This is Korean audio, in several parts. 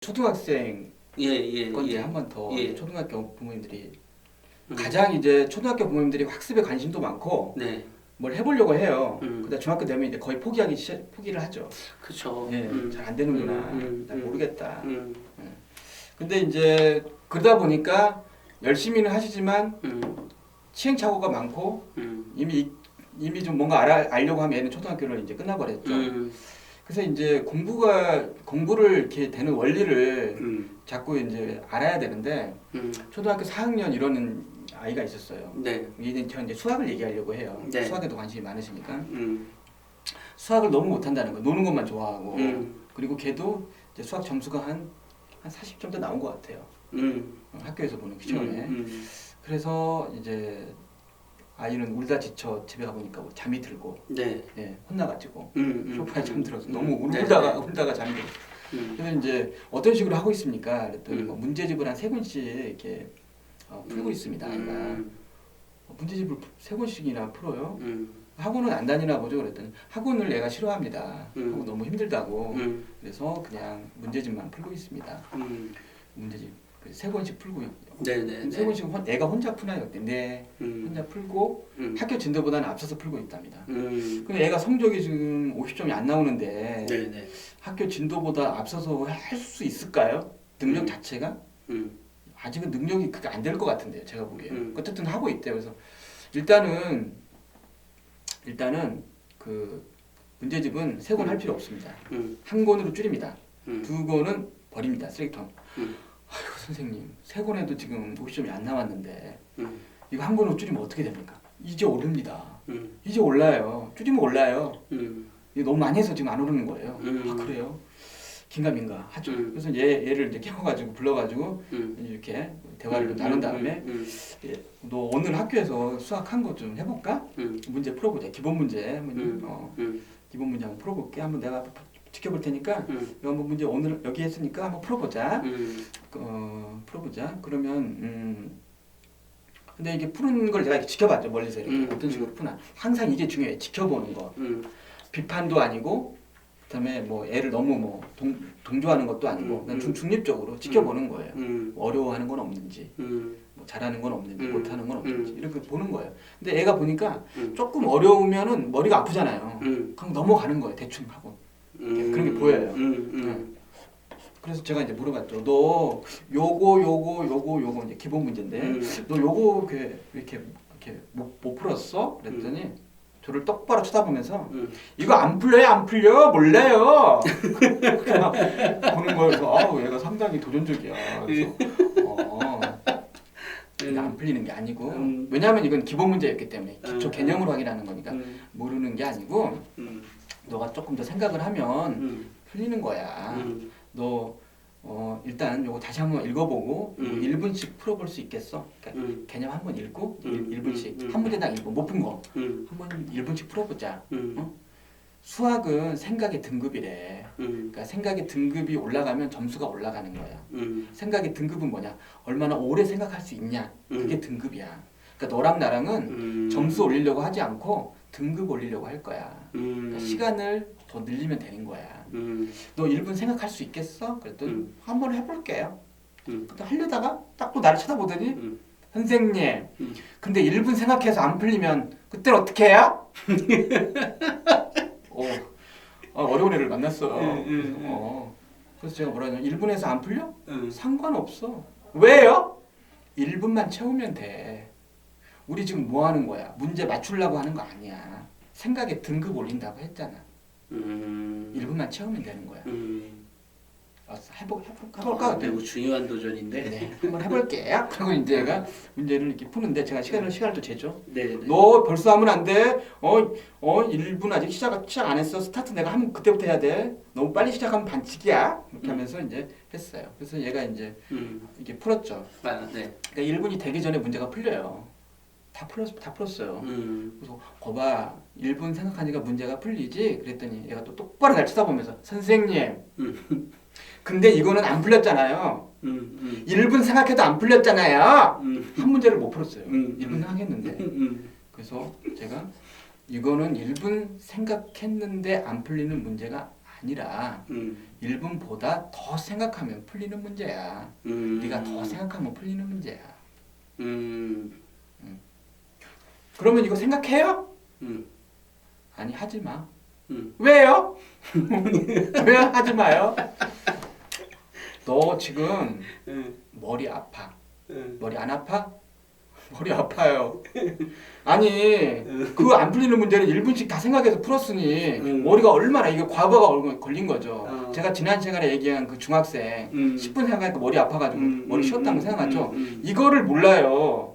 초등학생 건데 예. 한 번 더 예. 초등학교 부모님들이 가장 이제 초등학교 부모님들이 학습에 관심도 많고 네. 뭘 해보려고 해요. 음. 근데 중학교 되면 이제 거의 포기를 하죠. 그쵸. 예, 잘 안 되는구나. 나 음. 모르겠다. 음. 근데 이제 그러다 보니까 열심히는 하시지만 음. 시행착오가 많고 음. 이미 좀 뭔가 알려고 하면 얘는 초등학교를 이제 끝나버렸죠. 음. 그래서 이제 공부를 이렇게 되는 원리를 음. 자꾸 이제 알아야 되는데 초등학교 4학년 이러는 아이가 있었어요. 네. 저 이제 수학을 얘기하려고 해요. 네. 수학에도 관심이 많으시니까. 음. 수학을 너무 못한다는 거, 노는 것만 좋아하고. 음. 그리고 걔도 이제 수학 점수가 한 40점대 나온 것 같아요. 학교에서 보는 시험에. 그래서 이제 아이는 울다 지쳐 집에 가보니까 뭐 잠이 들고, 네. 예, 혼나가지고 소파에 잠들어서 네. 너무 네. 울다가 잠들어. 음. 그래서 이제 어떤 식으로 하고 있습니까? 그랬더니 뭐 음. 문제집을 한 3권씩 이렇게 풀고 있습니다. 아이가 문제집을 3권씩이나 풀어요. 학원은 안 다니나 보죠. 그랬더니 학원을 내가 싫어합니다. 학원 너무 힘들다고. 그래서 그냥 문제집만 풀고 있습니다. 문제집 3권씩 풀고 있고. 네네. 3권씩 애가 혼자 푸나요? 그때 네. 혼자 풀고 학교 진도보다는 앞서서 풀고 있답니다. 근데 애가 성적이 지금 50점이 안 나오는데 네네. 학교 진도보다 앞서서 할 수 있을까요? 능력 자체가? 아직은 능력이 그게 안 될 것 같은데요. 제가 보기에는. 어쨌든 하고 있대요. 그래서 일단은 그 문제집은 3권 할 필요 없습니다. 한 권으로 줄입니다. 2권은 버립니다. 쓰레기통. 아이고 선생님 3권에도 지금 50점이 안 나왔는데 이거 한 권으로 줄이면 어떻게 됩니까? 이제 오릅니다. 이제 올라요. 줄이면 올라요. 이게 너무 많이 해서 지금 안 오르는 거예요. 아 그래요? 긴가민가 하죠. 그래서 얘를 이제 깨워가지고 불러가지고 이렇게 대화를 나눈 다음에 예, 너 오늘 학교에서 수학한 거 좀 해볼까? 문제 풀어보자. 기본 문제. 기본 문제 한번 풀어볼게. 한번 내가 지켜볼 테니까 이거 한번 문제 오늘 여기 했으니까 한번 풀어보자. 풀어보자. 그러면 근데 이게 푸는 걸 제가 이렇게 지켜봤죠. 멀리서 이렇게 어떤 식으로 푸나. 항상 이게 중요해요. 지켜보는 거. 비판도 아니고 그다음에 뭐 애를 너무 뭐 동조하는 것도 아니고 그냥 중립적으로 지켜보는 거예요. 뭐 어려워하는 건 없는지, 뭐 잘하는 건 없는지, 못하는 건 없는지 이렇게 보는 거예요. 근데 애가 보니까 조금 어려우면은 머리가 아프잖아요. 그럼 넘어가는 거예요. 대충 하고 그런 게 보여요. 그래서 제가 이제 물어봤죠. 너 요거 이제 기본 문제인데 너 요거 이렇게 못 풀었어? 그랬더니 저를 똑바로 쳐다보면서 이거 안 풀려요? 안 풀려? 몰라요. 그렇게 막 보는 거여서 아우 얘가 상당히 도전적이야. 그래서 이게 안 풀리는 게 아니고 왜냐하면 이건 기본 문제였기 때문에 기초 개념으로 확인하는 거니까 모르는 게 아니고 너가 조금 더 생각을 하면 풀리는 거야. 너 일단 요거 다시 한번 읽어보고 1분씩 풀어볼 수 있겠어? 그러니까 개념 한번 읽고 1분씩 한 문제당 1분 못 푼 거 한번 1분씩 풀어보자. 수학은 생각의 등급이래. 그러니까 생각의 등급이 올라가면 점수가 올라가는 거야. 생각의 등급은 뭐냐? 얼마나 오래 생각할 수 있냐? 그게 등급이야. 그러니까 너랑 나랑은 점수 올리려고 하지 않고 등급 올리려고 할 거야. 그러니까 시간을 더 늘리면 되는 거야. 너 1분 생각할 수 있겠어? 그랬더니 한번 해볼게요. 또 하려다가 딱 또 나를 쳐다보더니 선생님 근데 1분 생각해서 안 풀리면 그때는 어떻게 해요? 어려운 애를 만났어. 그래서 제가 뭐라 하냐면 1분에서 안 풀려? 상관없어. 왜요? 1분만 채우면 돼. 우리 지금 뭐 하는 거야? 문제 맞추려고 하는 거 아니야. 생각에 등급 올린다고 했잖아. 1분만 채우면 되는 거야. 해볼까? 매우 중요한 도전인데. 네, 한번 해볼게요. 그리고 이제 얘가 문제를 이렇게 푸는데 제가 시간을 또 재죠. 네. 너 벌써 하면 안 돼. 1분 아직 시작 안 했어. 스타트 내가 하면 그때부터 해야 돼. 너무 빨리 시작하면 반칙이야. 이렇게 하면서 이제 했어요. 그래서 얘가 이제 이게 풀었죠. 네. 그러니까 1분이 되기 전에 문제가 풀려요. 다 풀었어요. 그래서 거봐 1분 생각하니까 문제가 풀리지? 그랬더니 얘가 또 똑바로 날 쳐다보면서 선생님 근데 이거는 안 풀렸잖아요. 1분 생각해도 안 풀렸잖아요. 한 문제를 못 풀었어요. 1분 생각했는데. 그래서 제가 이거는 1분 생각했는데 안 풀리는 문제가 아니라 1분보다 더 생각하면 풀리는 문제야. 네가 더 생각하면 풀리는 문제야. 그러면 이거 생각해요? 아니 하지 마. 왜요? 왜 하지 마요? 너 지금 머리 아파. 머리 안 아파? 머리 아파요. 아니 그 안 풀리는 문제를 1분씩 다 생각해서 풀었으니 머리가 얼마나 이게 과부하가 얼마나 걸린 거죠. 제가 지난 시간에 얘기한 그 중학생 10분 생각하니까 머리 아파가지고 머리 쉬었다는 거 생각하죠. 이거를 몰라요.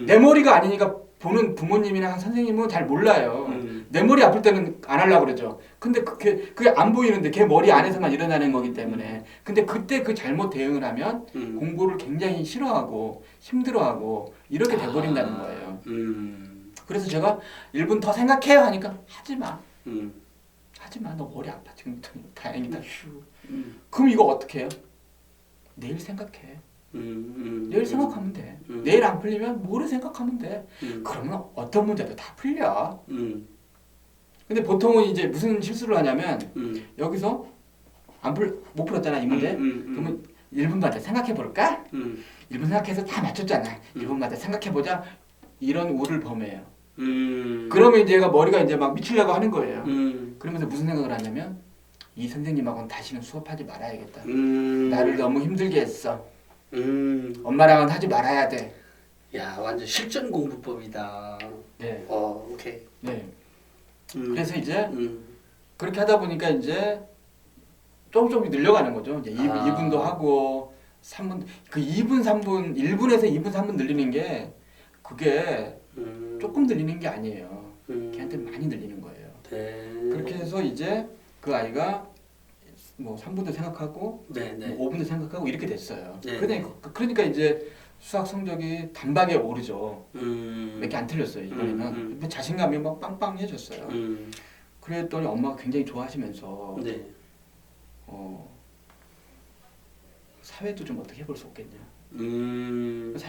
내 머리가 아니니까 보는 부모님이나 선생님은 잘 몰라요. 내 머리 아플 때는 안 하려고 그러죠. 근데 그게 안 보이는데 걔 머리 안에서만 일어나는 거기 때문에. 근데 그때 그 잘못 대응을 하면 공부를 굉장히 싫어하고 힘들어하고 이렇게 돼버린다는 거예요. 그래서 제가 1분 더 생각해요 하니까 하지 마. 하지 마. 너 머리 아파. 지금 다행이다. 그럼 이거 어떻게 해요? 내일 생각해. 내일 생각하면 돼. 내일 안 풀리면 모레 생각하면 돼. 그러면 어떤 문제도 다 풀려. 근데 보통은 이제 무슨 실수를 하냐면 여기서 못 풀었잖아 이 문제. 그러면 1분마다 생각해 볼까? 1분 생각해서 다 맞췄잖아. 1분마다 생각해 보자. 이런 우를 범해요. 그러면 이제 얘가 머리가 이제 막 미치려고 하는 거예요. 그러면서 무슨 생각을 하냐면 이 선생님하고는 다시는 수업하지 말아야겠다. 나를 너무 힘들게 했어. 엄마랑은 하지 말아야 돼. 야, 완전 실전 공부법이다. 네. 오케이. 네. 그래서 이제 그렇게 하다 보니까 이제 조금 늘려가는 거죠. 이제 2분도 하고 3분, 그 2분, 3분, 1분에서 2분, 3분 늘리는 게 그게 조금 늘리는 게 아니에요. 걔한테 많이 늘리는 거예요. 네. 그렇게 해서 이제 그 아이가 뭐 3분도 생각하고 뭐 5분도 생각하고 이렇게 됐어요. 그러니까 이제 수학 성적이 단박에 오르죠. 몇 개 안 틀렸어요. 이번에는 자신감이 막 빵빵해졌어요. 그랬더니 엄마가 굉장히 좋아하시면서 사회도 좀 어떻게 해볼 수 없겠냐.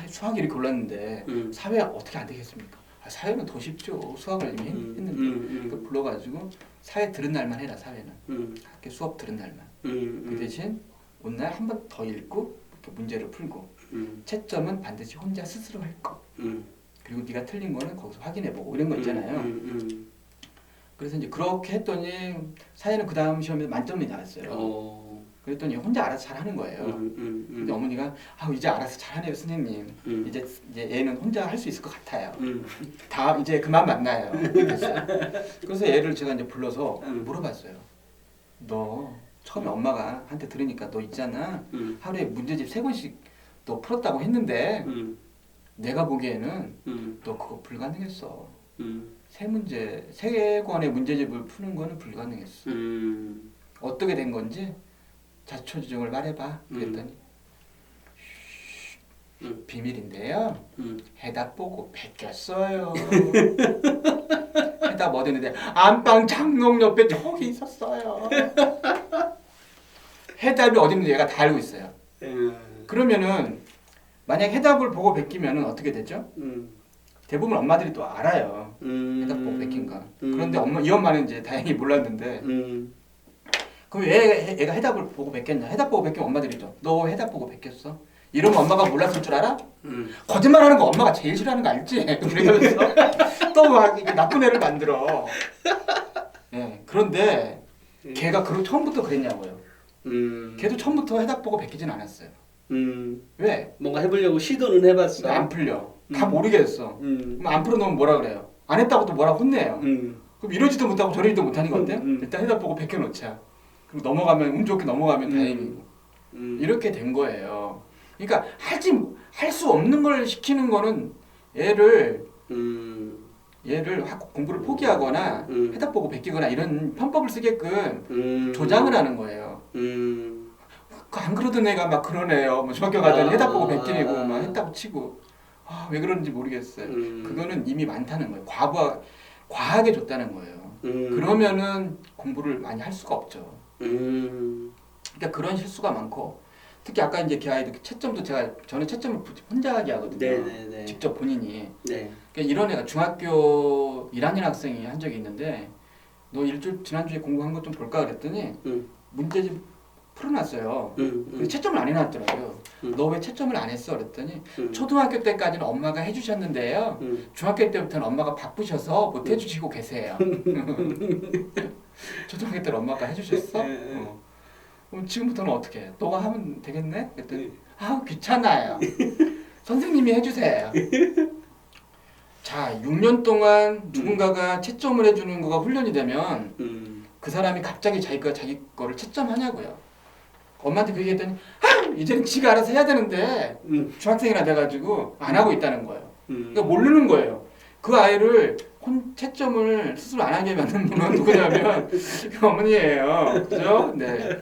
수학이 이렇게 올랐는데 사회 어떻게 안 되겠습니까? 사회는 더 쉽죠. 수학을 이미 했는데 그 불러가지고 사회 들은 날만 해라. 사회는 학교 수업 들은 날만. 그 대신 오늘 한 번 더 읽고 이렇게 문제를 풀고 채점은 반드시 혼자 스스로 할 거. 그리고 네가 틀린 거는 거기서 확인해보고 이런 거 있잖아요. 그래서 이제 그렇게 했더니 사회는 그 다음 시험에서 만점이 나왔어요. 그랬더니 혼자 알아서 잘하는 거예요. 근데 어머니가 이제 알아서 잘하네요 선생님. 이제 얘는 혼자 할 수 있을 것 같아요. 다 이제 그만 만나요. 그래서 얘를 제가 이제 불러서 물어봤어요. 너 처음에 엄마가 한테 들으니까 너 있잖아. 하루에 문제집 3권씩 너 풀었다고 했는데 내가 보기에는 너 그거 불가능했어. 3권의 문제집을 푸는 거는 불가능했어. 어떻게 된 건지 자초지종을 말해봐. 그랬더니 비밀인데요. 해답 보고 베꼈어요. 해답 어디 있는데 안방 장롱 옆에 저기 있었어요. 해답이 어디 있는지 얘가 다 알고 있어요. 그러면은 만약 해답을 보고 베끼면은 어떻게 되죠? 대부분 엄마들이 또 알아요. 해답 보고 베낀 거. 그런데 이 엄마는 이제 다행히 몰랐는데 그럼 왜 애가 해답을 보고 베꼈냐? 해답 보고 베끼면 엄마들이죠. 너 해답 보고 베꼈어? 이러면 엄마가 몰랐을 줄 알아? 거짓말하는 거 엄마가 제일 싫어하는 거 알지? 그러면서 또 막 나쁜 애를 만들어. 그런데 걔가 처음부터 그랬냐고요. 걔도 처음부터 해답 보고 베끼진 않았어요. 왜? 뭔가 해보려고 시도는 해봤어. 안 풀려. 다 모르겠어. 그럼 안 풀어놓으면 뭐라 그래요? 안 했다고 또 뭐라 혼내요. 그럼 이러지도 못하고 저러지도 못하는 거 어때요? 일단 해답 보고 베껴놓자. 그리고 넘어가면 운 좋게 넘어가면 다행이고. 이렇게 된 거예요. 그러니까 할 수 없는 걸 시키는 거는 얘를 공부를 포기하거나 해답 보고 베끼거나 이런 편법을 쓰게끔 조장을 하는 거예요. 안 그러던 애가 막 그러네요. 뭐 중학교 가더니 해답 보고 베끼고 막 했다고 치고 왜 그런지 모르겠어요. 그거는 이미 많다는 거예요. 과하게 줬다는 거예요. 그러면은 공부를 많이 할 수가 없죠. 그러니까 그런 실수가 많고 특히 아까 이제 그 아이들 채점도 저는 채점을 혼자 하게 하거든요. 네네네. 직접 본인이. 네. 그러니까 이런 애가 중학교 1학년 학생이 한 적이 있는데 너 일주일 지난주에 공부한 것 좀 볼까 그랬더니 문제집 풀어놨어요. 근데 채점을 안 해놨더라고요. 너 왜 채점을 안 했어? 그랬더니 초등학교 때까지는 엄마가 해주셨는데요. 중학교 때부터는 엄마가 바쁘셔서 못 해주시고 계세요. 초등학교 때는 엄마가 해주셨어? 그럼 지금부터는 어떻게 해? 너가 하면 되겠네? 그랬더니 아 귀찮아요. 선생님이 해주세요. 자, 6년 동안 누군가가 채점을 해주는 거가 훈련이 되면 그 사람이 갑자기 자기 거를 채점하냐고요. 엄마한테 그 얘기했더니 이제는 지가 알아서 해야 되는데 중학생이나 돼가지고 안 하고 있다는 거예요. 그러니까 모르는 거예요. 그 아이를 채점을 스스로 안 하게 만든 분은 누구냐면 그 어머니예요. 그죠? 네.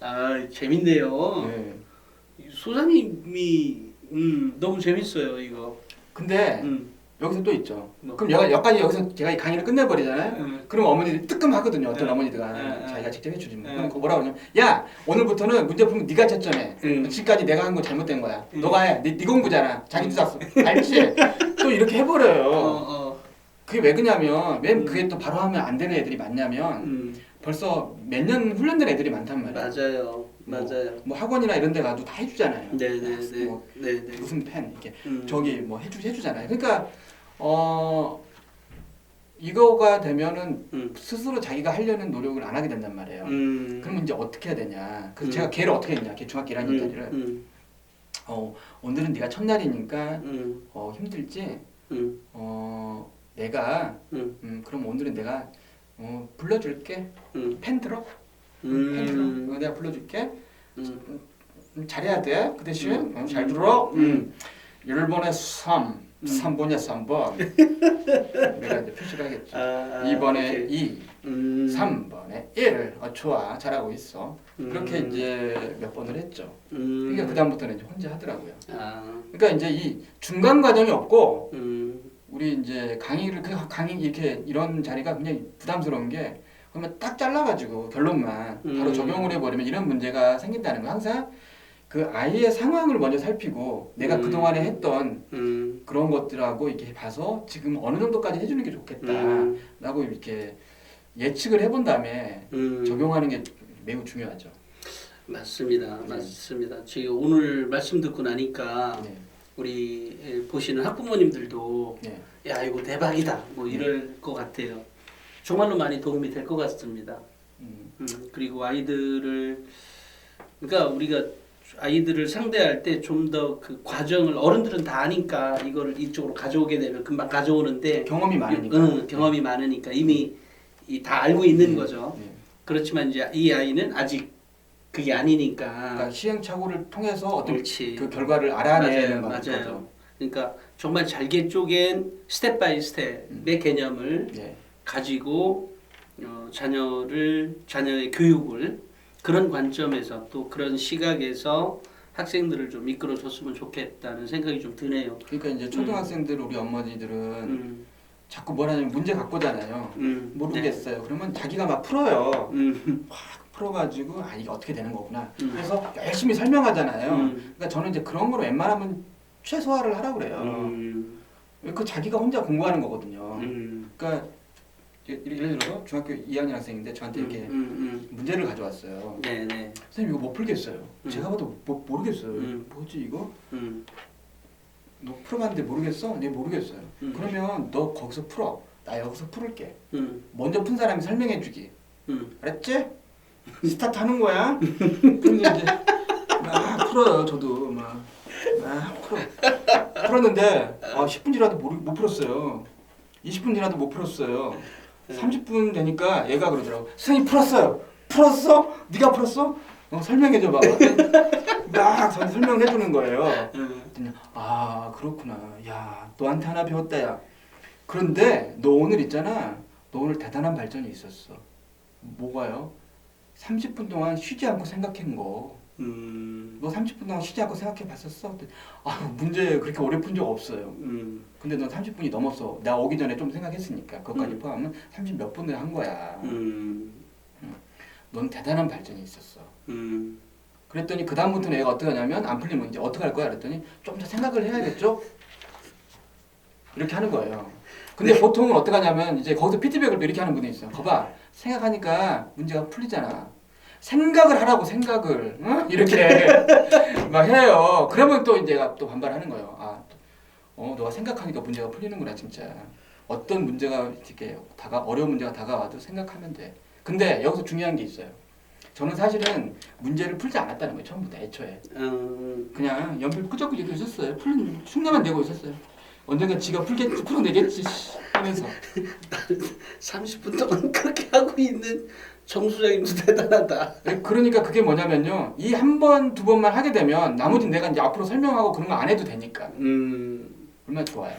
아 재밌네요. 네. 소장님이 너무 재밌어요 이거. 근데 여기서 또 있죠. 뭐. 그럼 여기까지 여기서 제가 이 강의를 끝내버리잖아요. 그럼 어머니들이 뜨끔하거든요. 어떤 어머니들가 자기가 직접 해주지 뭐. 그럼 뭐라고 그러냐면 야 오늘부터는 문제풀 네가 채점해. 지금까지 내가 한 거 잘못된 거야. 너가 해. 네 공부잖아. 자기도 zas어. 알지? 또 이렇게 해버려요. 그게 왜 그러냐면 왜 그게 또 바로 하면 안 되는 애들이 많냐면 벌써 몇 년 훈련된 애들이 많단 말이에요. 맞아요. 맞아요. 뭐 학원이나 이런 데 가도 다 해주잖아요. 네네네. 뭐 네네. 무슨 펜 이렇게 저기 뭐 해주잖아요. 그러니까 이거가 되면은 스스로 자기가 하려는 노력을 안 하게 된단 말이에요. 그러면 이제 어떻게 해야 되냐? 그래서 제가 걔를 어떻게 했냐? 걔 중학교 1학년짜리를 오늘은 네가 첫날이니까 힘들지. 내가 그럼 오늘은 내가 불러줄게. 펜 들어. 펜 들어. 내가 불러줄게. 잘해야 돼. 그 대신 잘 들어. 1번에 3, 3번이야 3번. 내가 이제 표시를 하겠지. 2번에 2, 3번에 1. 좋아, 잘하고 있어. 그렇게 이제 몇 번을 했죠. 그러니까 그 다음부터는 이제 혼자 하더라고요. 그러니까 이제 이 중간 과정이 없고 우리 이제 강의 이렇게 이런 자리가 굉장히 부담스러운 게 그러면 딱 잘라가지고 결론만 바로 적용을 해버리면 이런 문제가 생긴다는 거. 항상 그 아이의 상황을 먼저 살피고 내가 그동안에 했던 그런 것들하고 이렇게 봐서 지금 어느 정도까지 해주는 게 좋겠다라고 이렇게 예측을 해본 다음에 적용하는 게 매우 중요하죠. 맞습니다. 맞습니다. 지금 오늘 말씀 듣고 나니까 우리 보시는 학부모님들도 야 이거 대박이다 뭐 이럴 것 같아요. 정말로 많이 도움이 될 것 같습니다. 그리고 아이들을 그러니까 우리가 아이들을 상대할 때 좀 더 그 과정을 어른들은 다 아니까 이거를 이쪽으로 가져오게 되면 금방 가져오는데 경험이 많으니까 경험이 많으니까 이미 다 알고 있는 거죠. 그렇지만 이제 이 아이는 아직 그게 아니니까 그러니까 시행착오를 통해서 어떤 그렇지. 그 결과를 알아내는 거죠. 맞아요. 그러니까 정말 잘게 쪼갠 스텝 바이 스텝의 개념을 가지고 자녀의 교육을 그런 관점에서 또 그런 시각에서 학생들을 좀 이끌어줬으면 좋겠다는 생각이 좀 드네요. 그러니까 이제 초등학생들 우리 어머니들은 자꾸 뭐라냐면 문제 갖고 오잖아요. 모르겠어요. 그러면 자기가 막 풀어요. 확 풀어가지고 이게 어떻게 되는 거구나. 그래서 열심히 설명하잖아요. 그러니까 저는 이제 그런 거로 웬만하면 최소화를 하라고 그래요. 그 자기가 혼자 공부하는 거거든요. 그러니까 예를 들어서 중학교 2학년 학생인데 저한테 이렇게 문제를 가져왔어요. 네네. 선생님 이거 못 풀겠어요. 제가 봐도 모르겠어요. 뭐지 이거? 너 풀어봤는데 모르겠어? 네 모르겠어요. 그러면 너 거기서 풀어. 나 여기서 풀을게. 먼저 푼 사람이 설명해주기. 알았지? 스타트 하는 거야. 그럼 이제 막 풀어요. 저도 막 풀었는데 10분 지나도 못 풀었어요. 20분 지나도 못 풀었어요. 30분 되니까 얘가 그러더라고. 선생님 풀었어요. 풀었어? 네가 풀었어? 설명해줘봐. 막 저한테 설명을 해주는 거예요. 그랬더니 그렇구나. 야 너한테 하나 배웠다 야. 그런데 너 오늘 있잖아. 너 오늘 대단한 발전이 있었어. 뭐가요? 30분 동안 쉬지 않고 생각한 거. 너 30분 동안 쉬지 않고 생각해 봤었어? 문제 그렇게 오래 푼 적 없어요. 근데 너 30분이 넘었어. 나 오기 전에 좀 생각했으니까 그것까지 포함하면 30 몇 분을 한 거야. 넌 대단한 발전이 있었어. 그랬더니 그 다음부터는 애가 어떻게 하냐면 안 풀리면 이제 어떻게 할 거야? 그랬더니 좀 더 생각을 해야겠죠? 이렇게 하는 거예요. 근데 네. 보통은 어떻게 하냐면 이제 거기서 피드백을 또 이렇게 하는 분이 있어요. 거봐, 생각하니까 문제가 풀리잖아. 생각을 하라고 생각을, 응? 이렇게 막 해요. 그러면 또 이제 또 반발하는 거예요. 아, 너가 생각하니까 문제가 풀리는구나 진짜. 어떤 문제가 이렇게 어려운 문제가 다가와도 생각하면 돼. 근데 여기서 중요한 게 있어요. 저는 사실은 문제를 풀지 않았다는 거예요. 처음부터 애초에. 그냥 연필 끄적끄적 있었어요. 흉내만 내고 있었어요. 언젠가 지가 풀어내겠지 하면서. 30분 동안 그렇게 하고 있는 정수장님도 대단하다. 그러니까 그게 뭐냐면요. 이 한 번, 두 번만 하게 되면 나머지 내가 이제 앞으로 설명하고 그런 거 안 해도 되니까. 얼마나 좋아요.